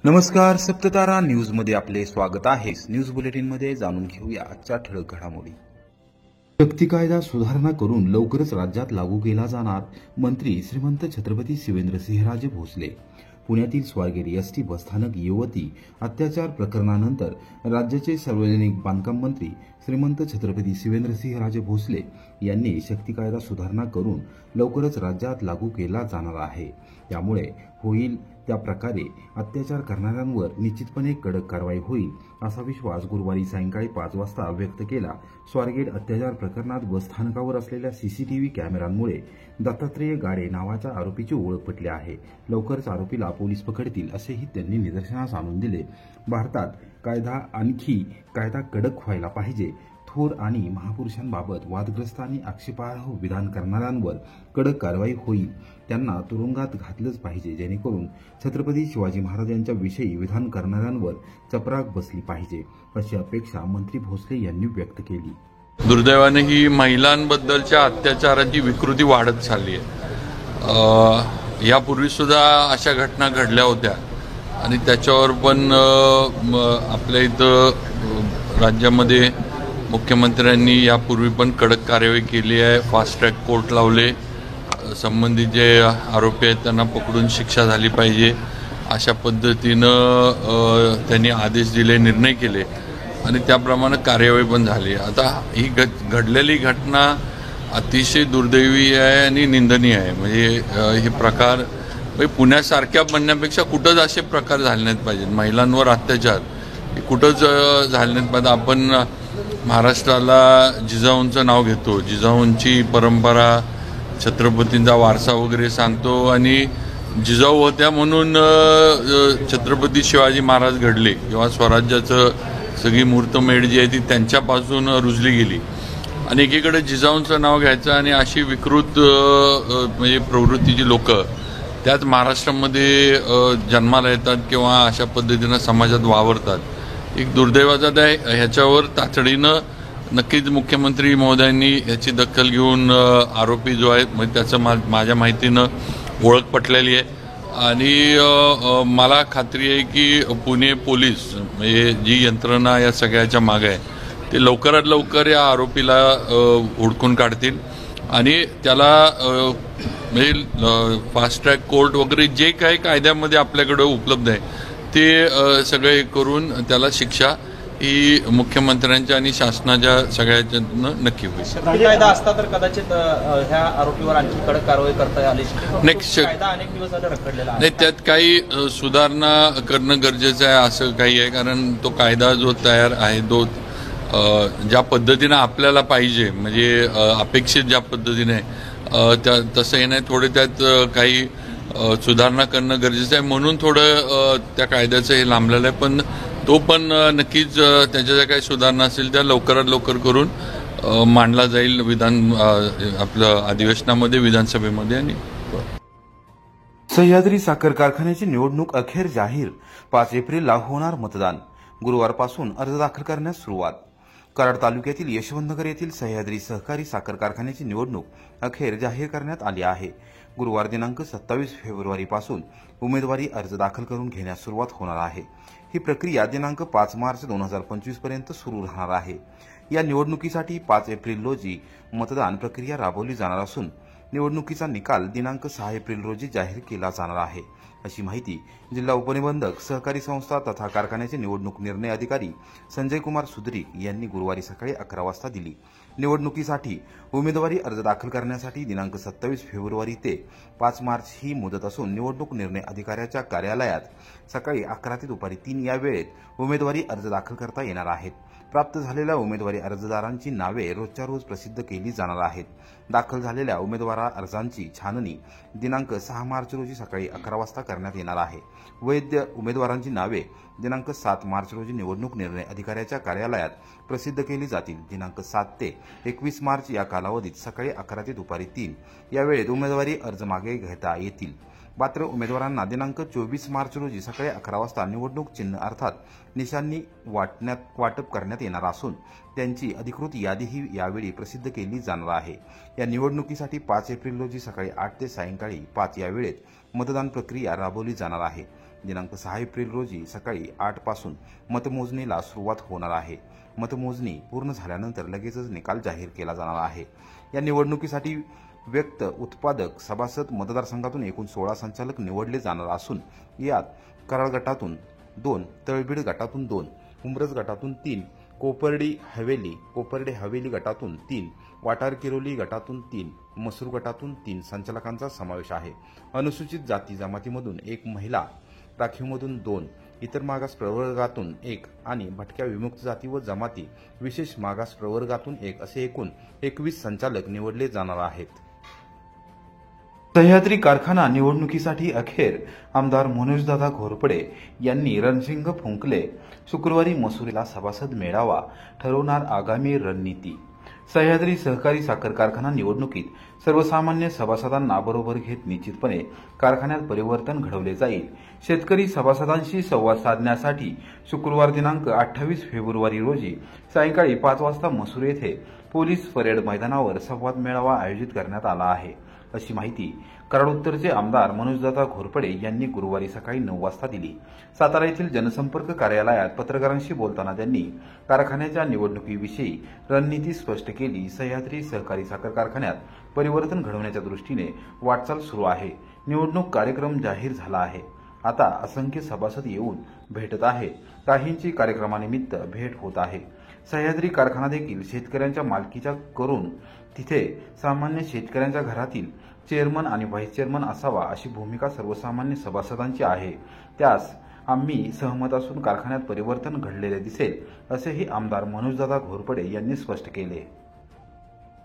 नमस्कार, सप्ततारा न्यूज मध्ये आपले स्वागत आहे। न्यूज बुलेटिन मध्ये जाणून घेऊया आजच्या ठळक घडामोडी। शक्ती कायदा सुधारणा करून लवकरच राज्यात लागू केला जाणार, मंत्री श्रीमंत छत्रपती शिवेंद्रसिंहराजे भोसले। पुण्यातील स्वारगेट एसटी बसस्थानक युवती अत्याचार प्रकरणानंतर राज्याचे सार्वजनिक बांधकाम मंत्री श्रीमंत छत्रपती शिवेंद्रसिंहराजे भोसले यांनी शक्ती कायदा सुधारणा करून लवकरच राज्यात लागू केला जाणार आहे। त्यामुळे होईल त्या प्रकारे अत्याचार करणाऱ्यांवर निश्चितपणे कडक कारवाई होईल असा विश्वास गुरुवारी सायंकाळी 5 वाजता व्यक्त केला। स्वारगेट अत्याचार प्रकरणात बसस्थानकावर असलेल्या सीसीटीव्ही कॅमेऱ्यांमुळे दत्तात्रेय गाडे नावाच्या आरोपीची ओळख पटली आहे। लवकरच आरोपीला पोलीस पकडतील असेही त्यांनी निदर्शनास आणून दिले। भारतात कायदा कडक व्हायला पाहिजे। थोर आणि महापुरुषांबाबत वादग्रस्त आणि आक्षेपार्ह विधान करणाऱ्यांवर कडक कारवाई होईल। त्यांना तुरुंगात घातलंच पाहिजे, जेणेकरून छत्रपती शिवाजी महाराजांच्या विषयी विधान करणाऱ्यांवर चपराक बसली पाहिजे, अशी अपेक्षा मंत्री भोसले यांनी व्यक्त केली। दुर्दैवाने ही महिलांबद्दलच्या अत्याचाराची विकृती वाढत चालली आहे। यापूर्वी सुद्धा अशा घटना घडल्या होत्या आणि त्याच्यावर पण आपल्या इथं राज्यामध्ये मुख्यमंत्र्यांनी यापूर्वी पण कडक कार्यवाही केली आहे। फास्ट ट्रॅक कोर्ट लावले, संबंधित जे आरोपी आहेत त्यांना पकडून शिक्षा झाली पाहिजे अशा पद्धतीनं त्यांनी आदेश दिले, निर्णय केले आणि त्याप्रमाणे कार्यवाही पण झाली। आता ही घडलेली घटना अतिशय दुर्दैवी आहे आणि निंदनीय आहे। म्हणजे हे प्रकार पुण्यासारख्या म्हणण्यापेक्षा कुठंच असे प्रकार झाले नाहीत पाहिजेत। महिलांवर अत्याचार हे कुठंच झाले नाहीत पाहिजे। आपण महाराष्ट्राला जिजाऊंचं नाव घेतो, जिजाऊंची परंपरा, छत्रपतींचा वारसा वगैरे सांगतो आणि जिजाऊ होत्या म्हणून छत्रपती शिवाजी महाराज घडले किंवा स्वराज्याचं सगळी मुहूर्तमेढ जी आहे ती त्यांच्यापासून रुजली गेली आणि एकीकडे जिजाऊंचं नाव घ्यायचं आणि अशी विकृत म्हणजे प्रवृत्तीची लोक त्यात महाराष्ट्रामध्ये जन्माला येतात किंवा अशा पद्धतीनं समाजात वावरतात। एक दुर्दैवाचं आहे। ह्याच्यावर तातडीनं नक्कीच मुख्यमंत्री महोदयांनी याची दखल घेऊन आरोपी जो आहे म्हणजे त्याचं माझ्या माहितीनं ओळख पटलेली आहे आणि मला खात्री आहे की पुणे पोलीस म्हणजे जी यंत्रणा या सगळ्याच्या मागे आहे ते लवकरात लवकर या आरोपीला हुडकून काढतील आणि त्याला म्हणजे फास्ट ट्रॅक कोर्ट वगैरे जे काही कायद्यामध्ये आपल्याकडे उपलब्ध आहे ते सगळे करून त्याला शिक्षा ही मुख्यमंत्र्यांच्या आणि शासनाच्या सगळ्याच्यानं नक्की होईल। कायदा असता तर कदाचित ह्या आरोपीवर आणखी कडक कारवाई करता आली अनेक दिवस झाले रखडलेला नाही। त्यात काही सुधारणा करणं गरजेचं आहे असं काही आहे, कारण तो कायदा जो तयार आहे तो ज्या पद्धतीनं आपल्याला पाहिजे म्हणजे अपेक्षित ज्या पद्धतीने त्या तसं हे नाही, थोडे त्यात काही सुधारणा करणं गरजेचं आहे म्हणून थोडं त्या कायद्याचं हे लांबलेलं आहे। पण तो पण नक्कीच त्याच्या ज्या काही सुधारणा असतील त्या लवकरात लवकर करून मांडला जाईल आपलं अधिवेशनामध्ये, विधानसभेमध्ये। आणि सह्याद्री साखर कारखान्याची निवडणूक अखेर जाहीर, 5 एप्रिलला होणार मतदान। गुरुवारपासून अर्ज दाखल करण्यास सुरुवात। कराड तालुक्यातील यशवंतनगर येथील सह्याद्री सहकारी साखर कारखान्याची निवडणूक अखेर जाहीर करण्यात आली आहे। गुरुवार दिनांक 27 फेब्रुवारीपासून उमेदवारी अर्ज दाखल करून घेण्यास सुरुवात होणार आहे। ही प्रक्रिया दिनांक 5 मार्च 2025 पर्यंत सुरू राहणार आहे। या निवडणुकीसाठी 5 एप्रिल रोजी मतदान प्रक्रिया राबवली जाणार असून निवडणुकीचा निकाल दिनांक 6 एप्रिल रोजी जाहीर केला जाणार आहे, अशी माहिती जिल्हा उपनिबंधक सहकारी संस्था तथा कारखान्याचे निवडणूक निर्णय अधिकारी संजय कुमार सुद्रिक यांनी गुरुवारी सकाळी 11 वाजता दिली। निवडणुकीसाठी उमेदवारी अर्ज दाखल करण्यासाठी दिनांक 27 फेब्रुवारी ते 5 मार्च ही मुदत असून निवडणूक निर्णय अधिकाऱ्याच्या कार्यालयात सकाळी 11 ते दुपारी 3 या वेळेत उमेदवारी अर्ज दाखल करता येणार आहेत। प्राप्त झालेल्या उमेदवारी अर्जदारांची नावे रोजच्या रोज प्रसिद्ध केली जाणार आहेत। दाखल झालेल्या उमेदवार अर्जांची छाननी दिनांक 6 मार्च रोजी सकाळी 11 वाजता करण्यात येणार आहे। वैध उमेदवारांची नावे दिनांक 7 मार्च रोजी निवडणूक निर्णय अधिकाऱ्याच्या कार्यालयात प्रसिद्ध केली जातील। दिनांक 7 ते 21 मार्च या कालावधीत सकाळी 11 ते दुपारी 3 या वेळेत उमेदवारी अर्ज मागे घेता येतील। मात्र उमेदवारांना दिनांक 24 मार्च रोजी सकाळी 11 वाजता निवडणूक चिन्ह अर्थात निशाणी वाटप करण्यात येणार असून त्यांची अधिकृत यादीही यावेळी प्रसिद्ध केली जाणार आहे। या निवडणुकीसाठी 5 एप्रिल रोजी सकाळी 8 ते सायंकाळी 5 या वेळेत मतदान प्रक्रिया राबवली जाणार आहे। दिनांक 6 एप्रिल रोजी सकाळी 8 पासून मतमोजणीला सुरुवात होणार आहे. मतमोजणी पूर्ण झाल्यानंतर लगेचच निकाल जाहीर केला जाणार आहे. या निवडणुकीसाठी व्यक्त उत्पादक सभासद मतदारसंघातून एकूण 16 संचालक निवडले जाणार असून यात कराड गटातून 2, तळबीड गटातून 2, उमरज गटातून 3, कोपर्डी हवेली गटातून 3, वाटार किरोली गटातून 3, मसूर गटातून 3 संचालकांचा समावेश आहे. अनुसूचित जाती जमातीमधून 1 महिला, राखीवमधून 2, इतर मागास प्रवर्गातून 1 आणि भटक्या विमुक्त जाती व जमाती विशेष मागास प्रवर्गातून 1 असे एकूण 21 संचालक निवडले जाणार आहेत. सह्याद्री कारखाना निवडणुकीसाठी अखेर आमदार मनोजदादा घोरपडे यांनी रणशिंग फुंकले. शुक्रवारी मसुरीला सभासद मेळावा ठरवणार आगामी रणनीती. सह्याद्री सहकारी साखर कारखाना निवडणुकीत सर्वसामान्य सभासदांना बरोबर घेत निश्चितपणे कारखान्यात परिवर्तन घडवले जाईल. शेतकरी सभासदांशी संवाद साधण्यासाठी शुक्रवार दिनांक 28 फेब्रुवारी रोजी सायंकाळी 5 वाजता मसूर येथे पोलीस परेड मैदानावर संवाद मेळावा आयोजित करण्यात आला आहे, अशी माहिती कराड उत्तरचे आमदार मनोजदादा घोरपडे यांनी गुरुवारी सकाळी 9 वाजता दिली. सातारा येथील जनसंपर्क कार्यालयात पत्रकारांशी बोलताना त्यांनी कारखान्याच्या निवडणुकीविषयी रणनीती स्पष्ट केली. सह्याद्री सहकारी साखर कारखान्यात परिवर्तन घडवण्याच्या दृष्टीने वाटचाल सुरू आहे. निवडणूक कार्यक्रम जाहीर झाला आहे. आता असंख्य सभासद येऊन भेटत आहे. काहींची कार्यक्रमानिमित्त भेट होत आहे. सह्याद्री कारखाना देखील शेतकऱ्यांच्या मालकीचा करून तिथे सामान्य शेतकऱ्यांच्या घरातील चेअरमन आणि व्हाईस चेअरमन असावा अशी भूमिका सर्वसामान्य सभासदांची आहे. त्यास आम्ही सहमत असून कारखान्यात परिवर्तन घडलेले दिसेल, असेही आमदार मनोजदादा घोरपडे यांनी स्पष्ट केले.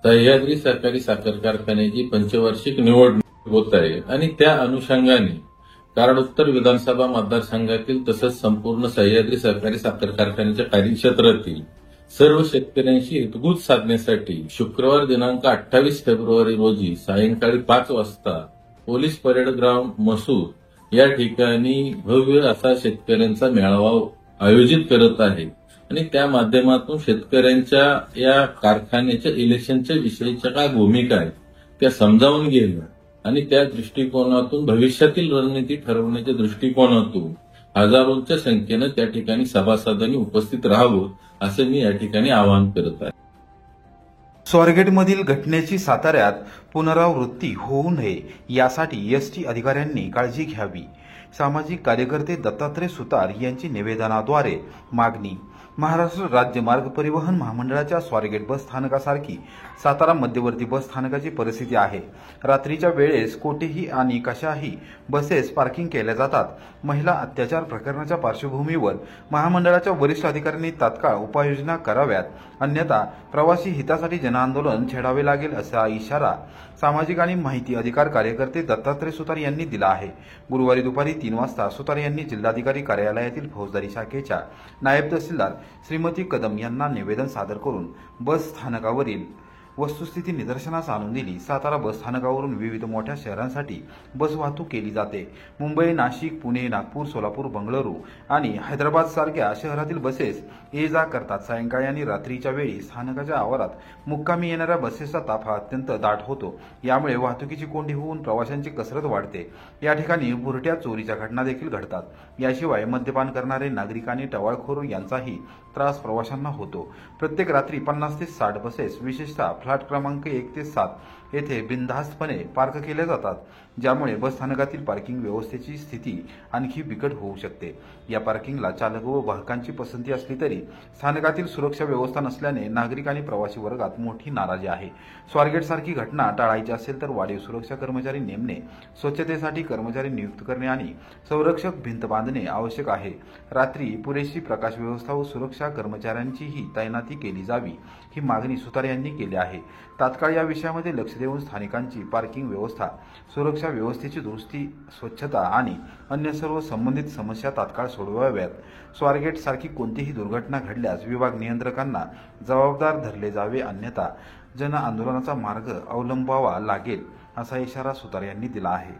सह्याद्री सहकारी साखर कारखान्याची पंचवार्षिक निवडणूक होत आहे आणि त्या अनुषंगाने कराड उत्तर विधानसभा मतदारसंघातील तसंच संपूर्ण सह्याद्री सहकारी साखर कारखान्याच्या कार्यक्षेत्रातील सर्व शेतकऱ्यांशी हितगुज साधण्यासाठी शुक्रवार दिनांक 28 फेब्रुवारी रोजी सायंकाळी 5 वाजता पोलीस परेड ग्राउंड मसूर या ठिकाणी भव्य असा शेतकऱ्यांचा मेळावा आयोजित करत आहे आणि त्या माध्यमातून शेतकऱ्यांच्या या कारखान्याच्या इलेक्शनच्या विषयीच्या काय भूमिका आहेत त्या समजावून घेणं आणि त्या दृष्टिकोनातून भविष्यातील रणनीती ठरवण्याच्या दृष्टिकोनातून हजारोंच्या संख्येनं त्या ठिकाणी सभासदांनी उपस्थित राहावं असं मी या ठिकाणी आवाहन करत आहे. स्वारगेटमधील घटनेची साताऱ्यात पुनरावृत्ती होऊ नये यासाठी एसटी अधिकाऱ्यांनी काळजी घ्यावी. सामाजिक कार्यकर्ते दत्तात्रय सुतार यांची निवेदनाद्वारे मागणी. महाराष्ट्र राज्य मार्ग परिवहन महामंडळाच्या स्वारगेट बस स्थानकासारखी सातारा मध्यवर्ती बस स्थानकाची परिस्थिती आहे. रात्रीच्या वेळेस कोठेही आणि कशाही बसेस पार्किंग केल्या जातात. महिला अत्याचार प्रकरणाच्या पार्श्वभूमीवर महामंडळाच्या वरिष्ठ अधिकाऱ्यांनी तात्काळ उपाययोजना कराव्यात, अन्यथा प्रवासी हितासाठी जनआंदोलन छेडावे लागेल असा इशारा सामाजिक आणि माहिती अधिकार कार्यकर्ते दत्तात्रय सुतार यांनी दिला आहे. गुरुवारी दुपारी 3 वाजता सुतार यांनी जिल्हाधिकारी कार्यालयातील फौजदारी शाखेच्या नायब तहसीलदार श्रीमती कदम यांना निवेदन सादर करून बस स्थानकावरील वस्तुस्थिती निदर्शनास आणून दिली. सातारा बस स्थानकावरून विविध मोठ्या शहरांसाठी बस वाहतूक केली जाते. मुंबई, नाशिक, पुणे, नागपूर, सोलापूर, बंगळुरू आणि हैदराबाद सारख्या शहरातील बसेस ये जा करतात. सायंकाळी आणि रात्रीच्या वेळी स्थानकाच्या आवारात मुक्कामी येणाऱ्या बसेसचा ताफ हा अत्यंत दाट होतो. यामुळे वाहतुकीची कोंडी होऊन प्रवाशांची कसरत वाढते. या ठिकाणी बुरट्या चोरीच्या घटना देखील घडतात. याशिवाय मद्यपान करणारे नागरिक आणि टवाळखोर यांचाही त्रास प्रवाशांना होतो. प्रत्येक रात्री 50 ते 60 बसेस विशेषतः फ्लॅट क्रमांक 1 ते 7 येथे बिनधास्तपणे पार्क केल्या जातात, ज्यामुळे बसस्थानकातील पार्किंग व्यवस्थेची स्थिती आणखी बिकट होऊ शकते. या पार्किंगला चालक व वाहकांची पसंती असली तरी स्थानकातील सुरक्षा व्यवस्था नसल्याने नागरिक आणि प्रवासी वर्गात मोठी नाराजी आहे. स्वारगेटसारखी घटना टाळायची असेल तर वाढीव सुरक्षा कर्मचारी नेमणे, स्वच्छतेसाठी कर्मचारी नियुक्त करणे आणि संरक्षक भिंत बांधणे आवश्यक आहे. रात्री पुरेशी प्रकाश व्यवस्था व सुरक्षा कर्मचाऱ्यांचीही तैनाती केली जावी, ही मागणी सुतार यांनी केली आहे. तात्काळ या विषयामध्ये लक्ष देऊन स्थानिकांची पार्किंग व्यवस्था, सुरक्षा व्यवस्थेची दुरुस्ती, स्वच्छता आणि अन्य सर्व संबंधित समस्या तात्काळ सोडवाव्यात. स्वारगेट सारखी कोणतीही दुर्घटना घडल्यास विभाग नियंत्रकांना जबाबदार धरले जावे, अन्यथा जन आंदोलनाचा मार्ग अवलंबावा लागेल, असा इशारा सुतार यांनी दिला आहे.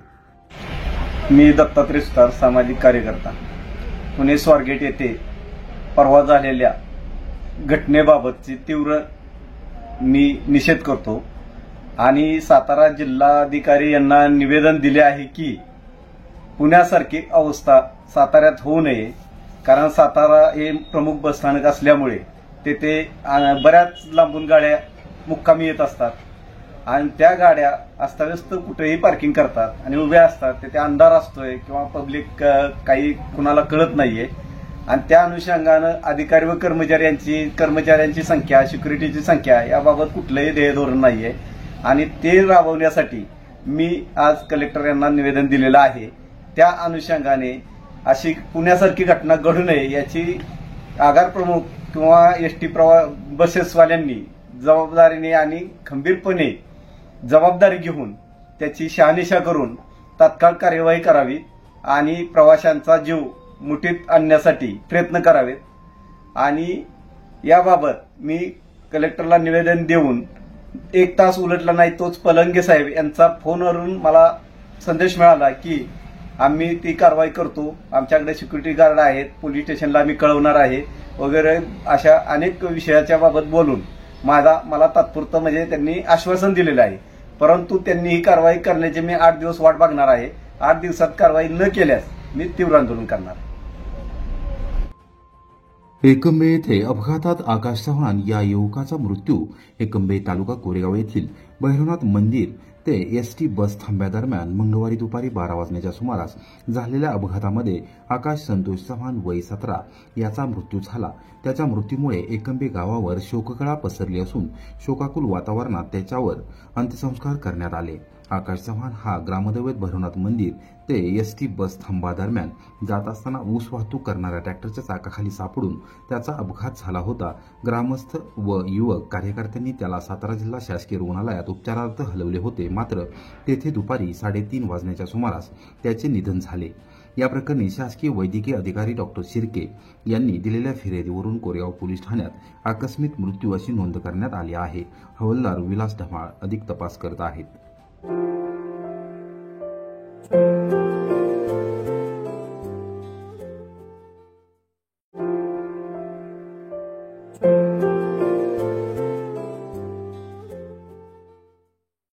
मी दत्तात्रय सुतार, सामाजिक कार्यकर्ता, पुणे स्वारगेट येथे परवा झालेल्या घटनेबाबतची तीव्र मी निषेध करतो आणि सातारा जिल्हाधिकारी यांना निवेदन दिले आहे की पुण्यासारखी अवस्था साताऱ्यात होऊ नये, कारण सातारा हे प्रमुख बसस्थानक असल्यामुळे तेथे बऱ्याच लांबून गाड्या मुक्कामी येत असतात आणि त्या गाड्या अस्ताव्यस्त कुठेही पार्किंग करतात आणि उभ्या असतात. तिथे अंधार असतोय किंवा पब्लिक काही कुणाला कळत नाहीये आणि त्या अनुषंगानं अधिकारी व कर्मचाऱ्यांची संख्या, सिक्युरिटीची संख्या याबाबत कुठलंही ध्येय धोरण नाहीये आणि ते राबवण्यासाठी मी आज कलेक्टर यांना निवेदन दिलेलं आहे. त्या अनुषंगाने अशी पुण्यासारखी घटना घडू नये याची आगार प्रमुख किंवा एसटी बसेसवाल्यांनी जबाबदारीने आणि खंबीरपणे जबाबदारी घेऊन त्याची शहानिशा करून तात्काळ कार्यवाही करावी आणि प्रवाशांचा जीव मुठीत आणण्यासाठी प्रयत्न करावेत. आणि याबाबत मी कलेक्टरला निवेदन देऊन 1 तास उलटला नाही तोच पलंगे साहेब यांचा फोनवरून मला संदेश मिळाला की आम्ही ती कारवाई करतो, आमच्याकडे सिक्युरिटी गार्ड आहेत, पोलीस स्टेशनला आम्ही कळवणार आहे वगैरे अशा अनेक विषयाच्या बाबत बोलून मला तात्पुरतं म्हणजे त्यांनी आश्वासन दिलेलं आहे. परंतु त्यांनी ही कारवाई करण्याची मी 8 दिवस वाट बघणार आहे. 8 दिवसात कारवाई न केल्यास मी तीव्र आंदोलन करणार. एकंबे येथे अपघातात आकाश चव्हाण या युवकाचा मृत्यू. एकंबे तालुका कोरेगाव येथील भैरवनाथ मंदिर ते एसटी बस थांब्यादरम्यान मंगळवारी दुपारी 12 वाजण्याच्या सुमारास झालेल्या अपघातामध्ये आकाश संतोष चव्हाण वय 17 याचा मृत्यू झाला. त्याच्या मृत्यूमुळे एकंबे गावावर शोककळा पसरली असून शोकाकुल वातावरणात त्याच्यावर अंत्यसंस्कार करण्यात आले. आकाश चव्हाण हा ग्रामदैवत भैरवनाथ मंदिर ते एसटी बस थांबा दरम्यान जात असताना ऊस वाहतूक करणाऱ्या ट्रॅक्टरच्या चाकाखाली सापडून त्याचा अपघात झाला होता. ग्रामस्थ व युवक कार्यकर्त्यांनी त्याला सातारा जिल्हा शासकीय रुग्णालयात उपचारार्थ हलवले होते, मात्र तेथे दुपारी 3:30 वाजण्याच्या सुमारास त्याचे निधन झाले. या प्रकरणी शासकीय वैद्यकीय अधिकारी डॉक्टर शिर्के यांनी दिलेल्या फिर्यादीवरून कोरेगाव पोलीस ठाण्यात आकस्मिक मृत्यू अशी नोंद करण्यात आली आहे. हवालदार विलास ढमाळ अधिक तपास करत आहेत.